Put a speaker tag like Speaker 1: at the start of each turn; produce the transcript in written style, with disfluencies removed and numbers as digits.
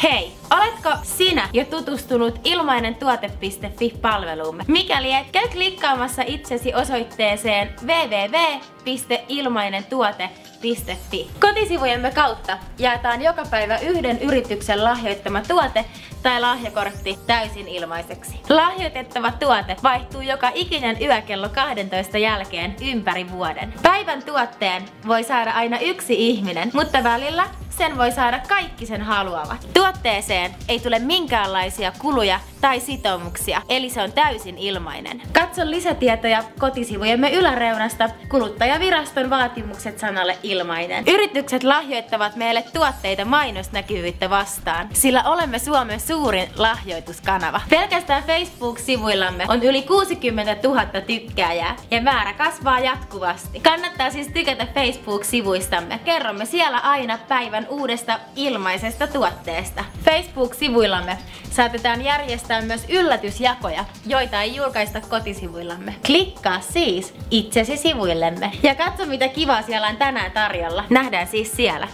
Speaker 1: Hei! Oletko sinä jo tutustunut ilmainentuote.fi-palveluumme? Mikäli et, käy klikkaamassa itsesi osoitteeseen www.ilmainentuote.fi. Kotisivujemme kautta jaetaan joka päivä yhden yrityksen lahjoittama tuote tai lahjakortti täysin ilmaiseksi. Lahjoitettava tuote vaihtuu joka ikinen yö kello 12 jälkeen ympäri vuoden. Päivän tuotteen voi saada aina yksi ihminen, mutta välillä sen voi saada kaikki sen haluavat. Tuotteeseen ei tule minkäänlaisia kuluja tai sitoumuksia, eli se on täysin ilmainen. Katso lisätietoja kotisivujemme yläreunasta Kuluttajaviraston vaatimukset sanalle ilmainen. Yritykset lahjoittavat meille tuotteita mainosnäkyvyyttä vastaan, sillä olemme Suomen suurin lahjoituskanava. Pelkästään Facebook-sivuillamme on yli 60 000 tykkääjää ja määrä kasvaa jatkuvasti. Kannattaa siis tykätä Facebook-sivuistamme. Kerromme siellä aina päivän uudesta ilmaisesta tuotteesta. Facebook-sivuillamme saatetaan järjestää myös yllätysjakoja, joita ei julkaista kotisivuillamme. Klikkaa siis itsesi sivuillemme ja katso mitä kivaa siellä on tänään tarjolla. Nähdään siis siellä.